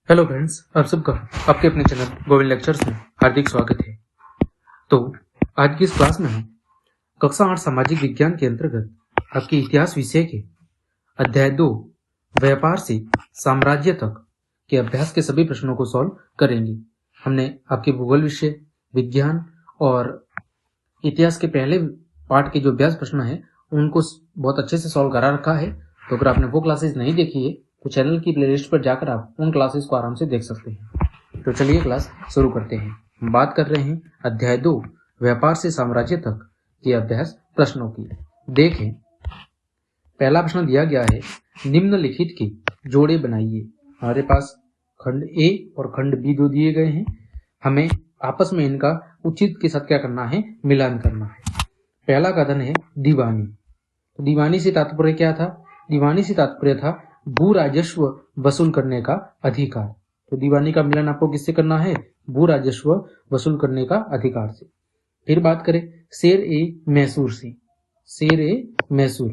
Hello friends, आप सबका आपके अपने चैनल गोविंद लेक्चर्स में हार्दिक स्वागत है। तो आज की इस क्लास में हम कक्षा 8 सामाजिक विज्ञान के अंतर्गत आपके इतिहास विषय के अध्याय 2 व्यापार से साम्राज्य तक के अभ्यास के सभी प्रश्नों को सॉल्व करेंगे। हमने आपके भूगोल विषय, विज्ञान और इतिहास के पहले पार्ट के जो अभ्यास प्रश्न है उनको बहुत अच्छे से सॉल्व करा रखा है। तो अगर आपने वो क्लासेस नहीं देखी है तो चैनल की प्लेलिस्ट पर जाकर आप उन क्लासेस को आराम से देख सकते हैं। तो चलिए क्लास शुरू करते हैं। हम बात कर रहे हैं अध्याय 2 व्यापार से साम्राज्य तक के अभ्यास प्रश्नों की। देखें, पहला प्रश्न दिया गया है, निम्नलिखित के जोड़े बनाइए। हमारे पास खंड ए और खंड बी दो दिए गए हैं। हमें आपस में इनका उचित के साथ क्या करना है, मिलान करना है। पहला कथन है दीवानी। तो दीवानी से तात्पर्य क्या था? दीवानी से तात्पर्य था भू राजस्व वसूल करने का अधिकार। तो दीवानी का मिलन आपको किससे करना है? भू राजस्व वसूल करने का अधिकार से। फिर बात करें शेर ए मैसूर से। शेर ए मैसूर,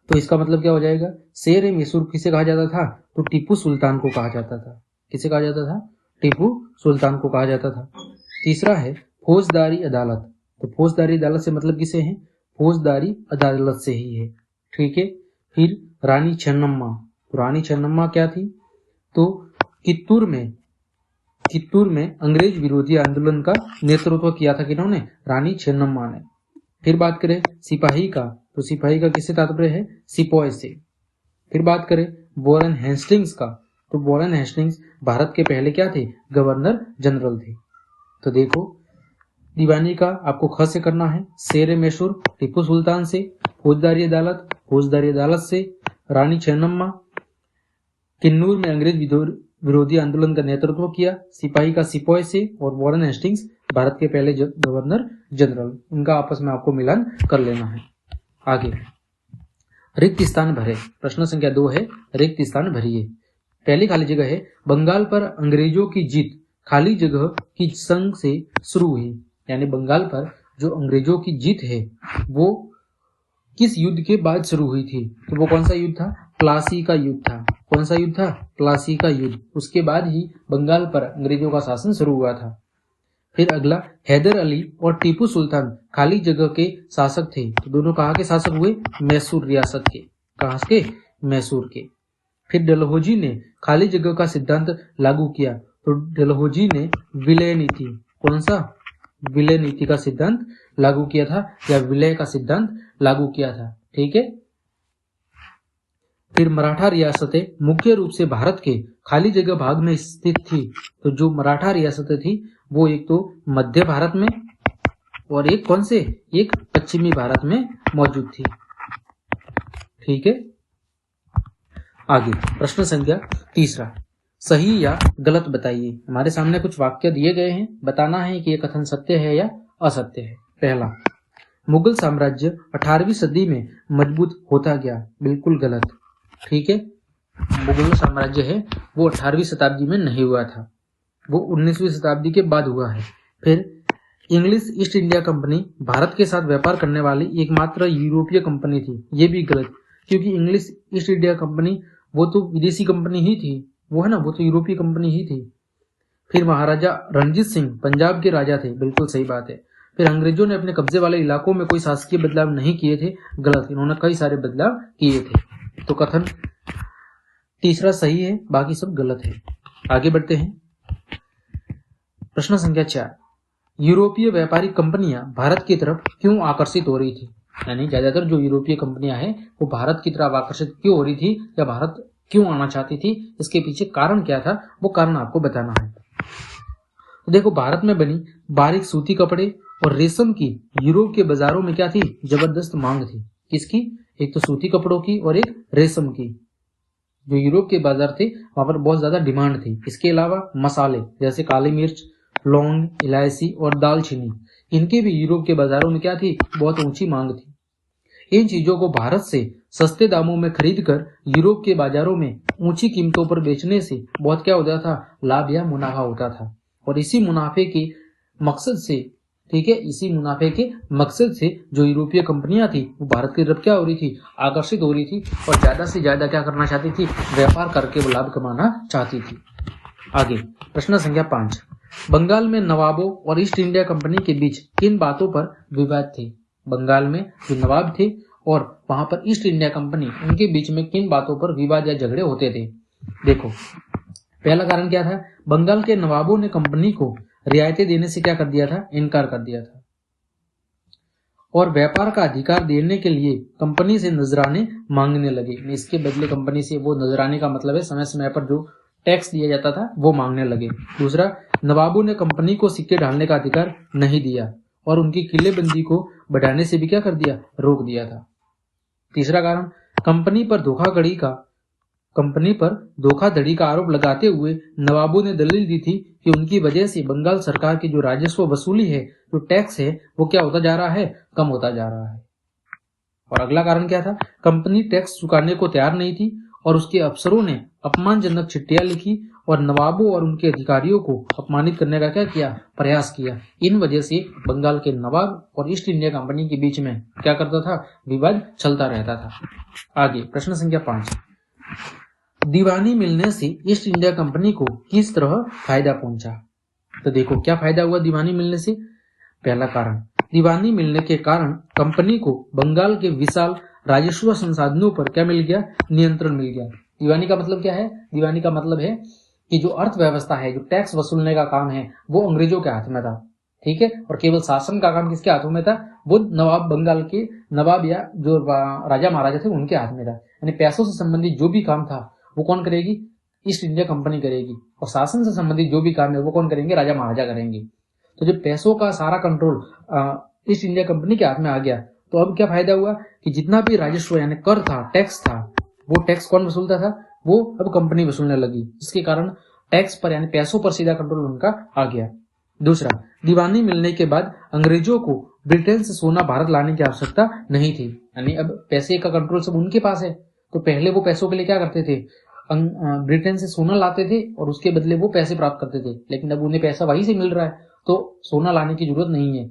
तो इसका मतलब क्या हो जाएगा? शेर ए मैसूर किसे कहा जाता था? तो टीपू सुल्तान को कहा जाता था। किसे कहा जाता था? टीपू सुल्तान को कहा जाता था। तीसरा है फौजदारी अदालत। तो फौजदारी अदालत से मतलब किसे है? फौजदारी अदालत से ही है। ठीक है। फिर रानी चेन्नम्मा। तो रानी चेन्नम्मा क्या थी? तो कित्तूर में अंग्रेज विरोधी आंदोलन का नेतृत्व किया था किन्होंने? रानी चेन्नम्मा ने। फिर बात करें सिपाही का। तो सिपाही का किससे तात्पर्य है? सिपॉय से। फिर बात करें वॉरेन हेस्टिंग्स का। तो वॉरेन हेस्टिंग्स भारत के पहले क्या थे? गवर्नर जनरल थे। तो देखो, दीवानी का आपको ख से करना है, शेर मैसूर टीपू सुल्तान से, फौजदारी अदालत से, रानी चेन्नम्मा किन्नूर में अंग्रेज विरोधी आंदोलन का नेतृत्व किया, सिपाही का सिपॉय से, और वॉरेन हेस्टिंग्स भारत के पहले गवर्नर जनरल। इनका आपस में आपको मिलान कर लेना है। आगे रिक्त स्थान भरे। प्रश्न संख्या 2 है रिक्त स्थान भरिए। पहली खाली जगह है बंगाल पर अंग्रेजों की जीत खाली जगह की संग से शुरू हुई। यानी बंगाल पर जो अंग्रेजों की जीत है वो किस युद्ध के बाद शुरू हुई थी? तो वो कौन सा युद्ध था? प्लासी का युद्ध था। कौन सा युद्ध था? प्लासी का युद्ध। उसके बाद ही बंगाल पर अंग्रेजों का शासन शुरू हुआ था। फिर अगला हैदर अली और टीपू सुल्तान खाली जगह के शासक थे। तो दोनों कहाँ के शासक हुए? मैसूर रियासत के। कहाँ के? मैसूर के। फिर डलहौजी ने खाली जगह का सिद्धांत लागू किया। तो डलहौजी ने विलय नीति, कौन सा? विलय नीति का सिद्धांत लागू किया था, या विलय का सिद्धांत लागू किया था। ठीक है। फिर मराठा रियासतें मुख्य रूप से भारत के खाली जगह भाग में स्थित थी। तो जो मराठा रियासतें थी वो एक तो मध्य भारत में और एक कौन से? एक पश्चिमी भारत में मौजूद थी। ठीक है। आगे प्रश्न संख्या 3, सही या गलत बताइए। हमारे सामने कुछ वाक्य दिए गए हैं, बताना है कि ये कथन सत्य है या असत्य है। पहला, मुगल साम्राज्य 18वीं सदी में मजबूत होता गया। बिल्कुल गलत। ठीक है। मुगल साम्राज्य है वो 18वीं शताब्दी में नहीं हुआ था, वो 19वीं शताब्दी के बाद हुआ है। फिर English east India company Bharat के साथ व्यापार करने वाली एकमात्र यूरोपीय कंपनी थी। ये भी गलत, क्योंकि इंग्लिश ईस्ट इंडिया कंपनी वो तो विदेशी कंपनी ही थी, वो है ना, वो तो यूरोपीय कंपनी ही थी। फिर महाराजा रणजीत सिंह पंजाब के राजा थे। बिल्कुल सही बात है। फिर अंग्रेजों ने अपने कब्जे वाले इलाकों में कोई शासकीय बदलाव नहीं किए थे। गलत, इन्होंने कई सारे बदलाव किए थे। तो कथन 3 सही है, बाकी सब गलत है। आगे बढ़ते हैं। प्रश्न संख्या 4, यूरोपीय व्यापारिक कंपनियां भारत की तरफ क्यों आकर्षित हो रही थी? यानी ज्यादातर जो यूरोपीय कंपनियां हैं वो भारत की तरफ आकर्षित क्यों हो रही थी, या भारत क्यों आना चाहती थी? इसके पीछे कारण क्या था, वो कारण आपको बताना है। तो देखो, भारत में बनी बारीक सूती कपड़े और रेशम की यूरोप के बाजारों में क्या थी? जबरदस्त मांग थी। किसकी? एक तो सूती कपड़ों की और एक रेशम की। जो यूरोप के बाजार थे वहां पर बहुत ज्यादा डिमांड थी। इसके अलावा मसाले जैसे काली मिर्च, लौंग, इलायची और दालचीनी, इनके भी यूरोप के बाजारों में क्या थी? बहुत ऊंची मांग थी। इन चीजों को भारत से सस्ते दामों में खरीदकर यूरोप के बाजारों में ऊंची कीमतों पर बेचने से बहुत क्या होता था? लाभ या मुनाफा होता था। और इसी मुनाफे के मकसद से ठीक है, इसी मुनाफे के मकसद से जो यूरोपीय कंपनियां थी वो भारत की तरफ क्या हो रही थी, आकर्षित हो रही थी और ज्यादा से ज्यादा क्या करना चाहती थी, व्यापार करके वो लाभ कमाना चाहती थी। आगे प्रश्न संख्या 5, बंगाल में नवाबों और ईस्ट इंडिया कंपनी के बीच किन बातों पर विवाद थे। बंगाल में जो नवाब थे और वहां पर ईस्ट इंडिया कंपनी, उनके बीच में किन बातों पर विवाद या झगड़े होते थे। देखो, पहला कारण क्या था, बंगाल के नवाबों ने कंपनी को रियायतें देने से क्या कर दिया था, इनकार कर दिया था और व्यापार का अधिकार देने के लिए कंपनी से नजराने मांगने लगे। इसके बदले कंपनी से, वो नजराने का मतलब है समय समय पर जो टैक्स दिया जाता था वो मांगने लगे। दूसरा, नवाबों ने कंपनी को सिक्के ढालने का अधिकार नहीं दिया और उनकी किलेबंदी को बढ़ाने से भी क्या कर दिया, रोक दिया था। तीसरा कारण, कंपनी पर धोखाधड़ी का आरोप लगाते हुए नवाबों ने दलील दी थी कि उनकी वजह से बंगाल सरकार की जो राजस्व वसूली है, जो टैक्स है, वो क्या होता जा रहा है, कम होता जा रहा है। और अगला कारण क्या था, कंपनी टैक्स चुकाने को तैयार नहीं थी और उसके अफसरों ने अपमानजनक चिट्ठियां लिखी और नवाबों और उनके अधिकारियों को अपमानित करने का क्या किया, प्रयास किया। इन वजह से बंगाल के नवाब और ईस्ट इंडिया कंपनी के बीच में क्या करता था, विवाद चलता रहता था। आगे प्रश्न संख्या 5, दीवानी मिलने से ईस्ट इंडिया कंपनी को किस तरह फायदा पहुंचा। तो देखो, क्या फायदा हुआ दीवानी मिलने से। पहला कारण, दीवानी मिलने के कारण कंपनी को बंगाल के विशाल राजस्व संसाधनों पर क्या मिल गया, नियंत्रण मिल गया। दीवानी का मतलब क्या है, दीवानी का मतलब है कि जो अर्थव्यवस्था है, जो टैक्स वसूलने का काम है, वो अंग्रेजों के हाथ में था, ठीक है, और केवल शासन का काम किसके हाथों में था, वो नवाब, बंगाल के नवाब या जो राजा महाराजा थे उनके हाथ में था। यानी पैसों से संबंधित जो भी काम था वो कौन करेगी, ईस्ट इंडिया कंपनी करेगी, और शासन से संबंधित जो भी काम है वो कौन करेंगे, राजा महाराजा करेंगे। तो जब पैसों का सारा कंट्रोल ईस्ट इंडिया कंपनी के हाथ में आ गया, तो अब क्या फायदा हुआ कि जितना भी राजस्व यानी कर था, टैक्स था, वो टैक्स कौन वसूलता था, वो अब कंपनी वसूलने लगी, जिसके कारण टैक्स पर यानी पैसों पर सीधा कंट्रोल उनका आ गया। दूसरा, दीवानी मिलने के बाद अंग्रेजों को ब्रिटेन से सोना भारत लाने की आवश्यकता नहीं थी, यानी अब पैसे का कंट्रोल सब उनके पास है। तो पहले वो पैसों के लिए क्या करते थे, ब्रिटेन से सोना लाते थे और उसके बदले वो पैसे प्राप्त करते थे, लेकिन अब उन्हें पैसा वहीं से मिल रहा है, तो सोना लाने की जरूरत नहीं है,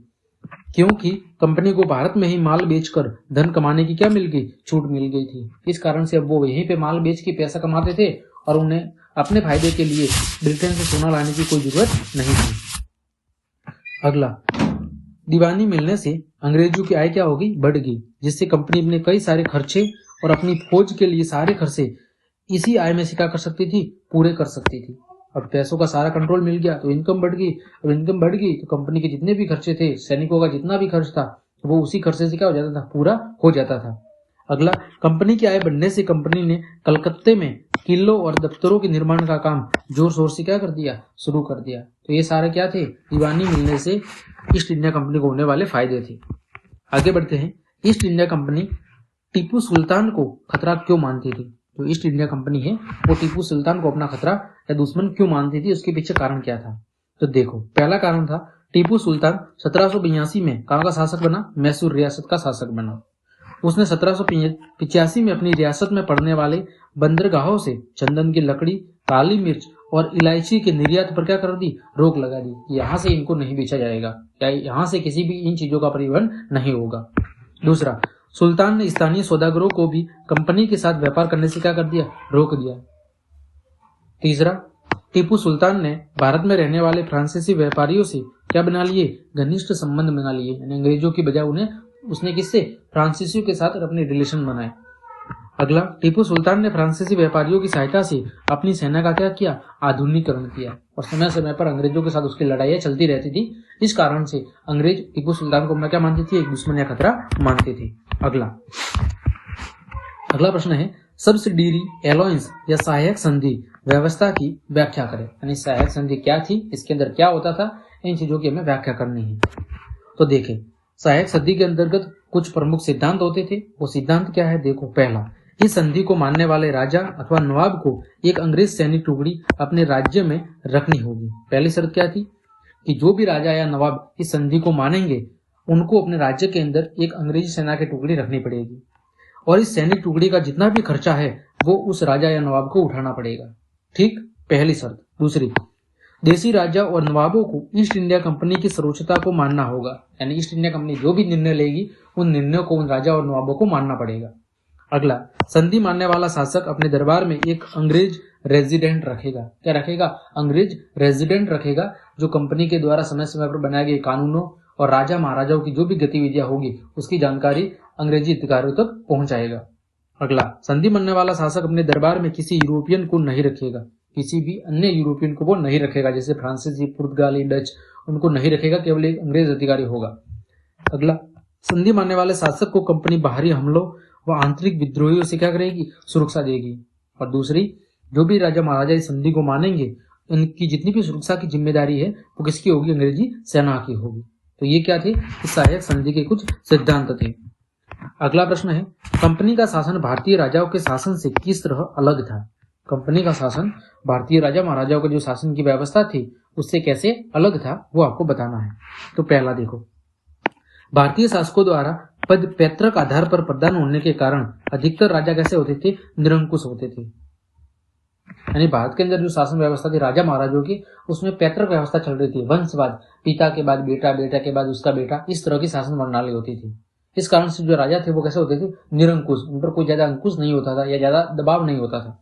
क्योंकि कंपनी को भारत में ही माल बेचकर धन कमाने की क्या मिल गई, छूट मिल गई थी। इस कारण से अब वो यहीं पे माल बेच के पैसा कमाते थे और उन्हें अपने फायदे के लिए ब्रिटेन से सोना लाने की कोई जरूरत नहीं थी। अगला, दीवानी मिलने से अंग्रेजों की आय क्या होगी, बढ़ गई, जिससे कंपनी अपने कई सारे खर्चे और अपनी फौज के लिए सारे खर्चे इसी आय में से क्या कर सकती थी, पूरे कर सकती थी। अब पैसों का सारा कंट्रोल मिल गया तो इनकम बढ़ गई, और इनकम बढ़ गई तो कंपनी के जितने भी खर्चे थे, सैनिकों का जितना भी खर्च था, वो उसी खर्चे से क्या हो जाता था, पूरा हो जाता था। अगला, कंपनी की आय बढ़ने से कंपनी ने कलकत्ते में किलों और दफ्तरों के निर्माण का काम जोर शोर से क्या कर दिया, शुरू कर दिया। तो ये सारे क्या थे, दीवानी मिलने से ईस्ट इंडिया कंपनी को होने वाले फायदे थे। आगे बढ़ते हैं, east India company Tipu Sultan को खतरा क्यों मानती थी। जो ईस्ट इंडिया कंपनी है वो टीपू सुल्तान को अपना खतरा या दुश्मन क्यों मानती थी, उसके पीछे कारण क्या था। तो देखो, पहला कारण था, टीपू सुल्तान 1782 में कहाँ का शासक बना, मैसूर रियासत का शासक बना। उसने 1785 में अपनी रियासत में पड़ने वाले बंदरगाहों से चंदन की लकड़ी, काली मिर्च और इलायची के निर्यात पर क्या कर दी, रोक लगा दी कि यहाँ से इनको नहीं बेचा जाएगा, या यहाँ से किसी भी इन चीजों का परिवहन नहीं होगा। दूसरा, सुल्तान ने स्थानीय सौदागरों को भी कंपनी के साथ व्यापार करने से क्या कर दिया, रोक दिया। तीसरा, टीपू सुल्तान ने भारत में रहने वाले फ्रांसीसी व्यापारियों से क्या बना लिए, घनिष्ठ संबंध बना लिए, यानी अंग्रेजों की बजाय उसने किससे, फ्रांसीसियों के साथ अपने रिलेशन बनाए। अगला, टीपू सुल्तान ने फ्रांसीसी व्यापारियों की सहायता से अपनी सेना का क्या किया, आधुनिकीकरण किया, और समय समय पर अंग्रेजों के साथ उसकी लड़ाइयां चलती रहती थी। इस कारण से अंग्रेज टीपू सुल्तान को क्या मानती थी, एक दुश्मन या खतरा मानती थी। अगला प्रश्न है, सब्सिडीरी एलाउंस या सहायक संधि व्यवस्था की व्याख्या करें। यानी सहायक संधि क्या थी, इसके अंदर क्या होता था, इन चीजों की हमें व्याख्या करनी है। तो देखें, सहायक संधि के अंतर्गत कुछ प्रमुख सिद्धांत होते थे। वो सिद्धांत क्या है, देखो, पहला, इस संधि को मानने वाले राजा अथवा नवाब को एक अंग्रेज सैनिक टुकड़ी अपने राज्य में रखनी होगी। पहली शर्त क्या थी कि जो भी राजा या नवाब इस संधि को मानेंगे, उनको अपने राज्य के अंदर एक अंग्रेजी सेना की टुकड़ी रखनी पड़ेगी, और इस सैनिक टुकड़ी का जितना भी खर्चा है वो उस राजा या नवाब को उठाना पड़ेगा। ठीक, पहली शर्त। दूसरी, देसी राजा और नवाबों को ईस्ट इंडिया कंपनी की सर्वोच्चता को मानना होगा, यानी ईस्ट इंडिया कंपनी जो भी निर्णय लेगी उन निर्णयों को उन राजा और नवाबों को मानना पड़ेगा। अगला, संधि मानने वाला शासक अपने दरबार में एक अंग्रेज रेजिडेंट रखेगा। क्या रखेगा? अंग्रेज रेजिडेंट रखेगा, जो कंपनी के द्वारा समय समय पर बनाए गए कानूनों और राजा महाराजाओं की जो भी गतिविधियां होगी उसकी जानकारी अंग्रेजी अधिकारियों तक पहुंचाएगा। अगला, संधि मानने वाला शासक अपने दरबार में किसी यूरोपियन को नहीं रखेगा, किसी भी अन्य यूरोपियन को वो नहीं रखेगा, जैसे फ्रांसीसी, पुर्तगाली, डच, उनको नहीं रखेगा, केवल एक अंग्रेज अधिकारी होगा। अगला, संधि मानने वाले शासक को कंपनी बाहरी हमलों व आंतरिक विद्रोहियों से क्या करेगी? सुरक्षा देगी। और दूसरी, जो भी राजा महाराजा इस संधि को मानेंगे उनकी जितनी भी सुरक्षा की जिम्मेदारी है वो किसकी होगी? अंग्रेजी सेना की होगी। तो ये क्या थे? सहायक संधि के कुछ सिद्धांत थे। अगला प्रश्न है, कंपनी का शासन भारतीय राजाओं के शासन से किस तरह अलग था? कंपनी का शासन भारतीय राजा महाराजाओं के जो शासन की व्यवस्था थी उससे कैसे अलग था वो आपको बताना है। तो पहला देखो, भारतीय शासकों द्वारा पद पैतृक आधार पर प्रदान होने के कारण अधिकतर राजा कैसे होते थे? निरंकुश होते थे। यानी भारत के अंदर जो शासन व्यवस्था थी राजा महाराजाओं की, उसमें पैतृक व्यवस्था चल रही थी, वंशवाद, पिता के बाद बेटा, बेटा के बाद उसका बेटा, इस तरह की शासन प्रणाली होती थी। इस कारण से जो राजा थे वो कैसे होते थे? निरंकुश, उन पर कोई ज्यादा अंकुश नहीं होता था या ज्यादा दबाव नहीं होता था।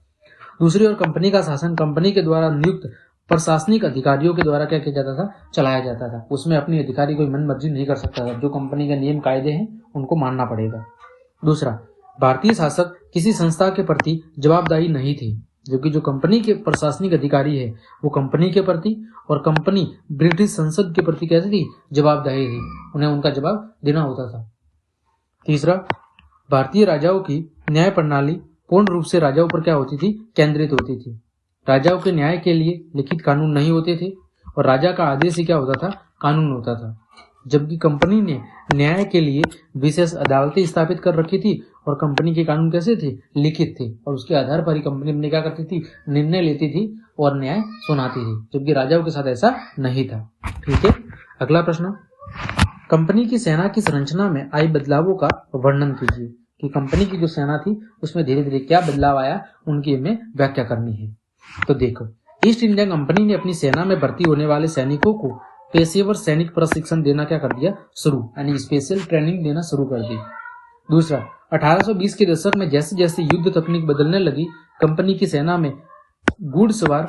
दूसरी ओर कंपनी का शासन कंपनी के द्वारा नियुक्त प्रशासनिक अधिकारियों के द्वारा क्या किया जाता था? चलाया जाता था। उसमें अपनी अधिकारी कोई मन मर्जी नहीं कर सकता था, जो कंपनी के नियम कायदे हैं उनको मानना पड़ेगा। दूसरा, भारतीय शासक किसी संस्था के प्रति जवाबदाही नहीं थे, जबकि जो कंपनी के प्रशासनिक अधिकारी है वो कंपनी के प्रति और कंपनी ब्रिटिश संसद के प्रति कैसे थी? जवाबदाही थी, उन्हें उनका जवाब देना होता था। तीसरा, भारतीय राजाओं की न्याय प्रणाली पूर्ण रूप से राजाओं पर क्या होती थी? केंद्रित होती थी। राजाओं के न्याय के लिए लिखित कानून नहीं होते थे और राजा का आदेश ही क्या होता था? कानून होता था। जबकि कंपनी ने न्याय के लिए विशेष अदालतें स्थापित कर रखी थी और कंपनी के कानून कैसे थे? लिखित थे, और उसके आधार पर ही कंपनी अपने क्या करती थी? निर्णय लेती थी और न्याय सुनाती थी, जबकि राजाओं के साथ ऐसा नहीं था। ठीक है, अगला प्रश्न, कंपनी की सेना की संरचना में आए बदलावों का वर्णन कीजिए। कि कंपनी की जो सेना थी उसमें धीरे धीरे क्या बदलाव आया, उनकी हमें व्याख्या करनी है। तो देखो, ईस्ट इंडिया कंपनी ने अपनी सेना में भर्ती होने वाले सैनिकों को पेशेवर सैनिक प्रशिक्षण देना क्या कर दिया? शुरू, यानी स्पेशल ट्रेनिंग देना शुरू कर दी। दूसरा, 1820 के दशक में जैसे जैसे युद्ध तकनीक बदलने लगी, कंपनी की सेना में घुड़सवार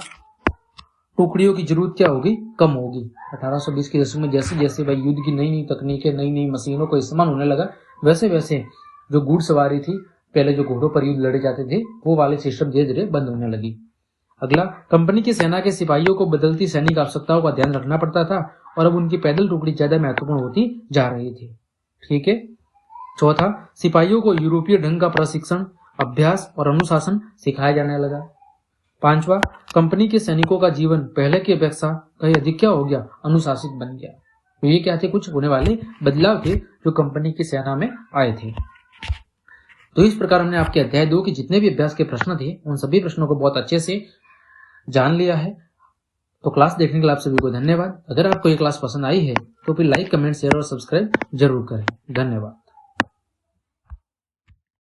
टुकड़ियों की जरूरत क्या होगी? कम होगी। 1820 के दशक में जैसे जैसे भाई युद्ध की नई नई तकनीकें, नई नई मशीनों का इस्तेमाल होने लगा, वैसे वैसे जो घुड़सवारी थी, पहले जो घोड़ों पर युद्ध लड़े जाते थे, वो वाले सिस्टम धीरे धीरे बंद होने लगी। अगला, कंपनी की सेना के सिपाहियों को बदलती सैनिक आवश्यकताओं का ध्यान रखना पड़ता था और अब उनकी पैदल टुकड़ी ज्यादा महत्वपूर्ण होती जा रही थी। ठीक है। चौथा, सिपाहियों को यूरोपीय ढंग का प्रशिक्षण, अभ्यास और अनुशासन सिखाया जाने लगा। पांचवा, कंपनी के सैनिकों का जीवन पहले की अपेक्षा कहीं अधिक क्या हो गया? अनुशासित बन गया। तो ये क्या थे? कुछ होने वाले बदलाव थे जो कंपनी की सेना में आए थे। तो इस प्रकार हमने आपके अध्याय 2 के जितने भी अभ्यास के प्रश्न थे उन सभी प्रश्नों को बहुत अच्छे से जान लिया है। तो क्लास देखने के लिए आप सभी को धन्यवाद। अगर आपको ये क्लास पसंद आई है तो फिर लाइक, कमेंट, शेयर और सब्सक्राइब जरूर करें। धन्यवाद।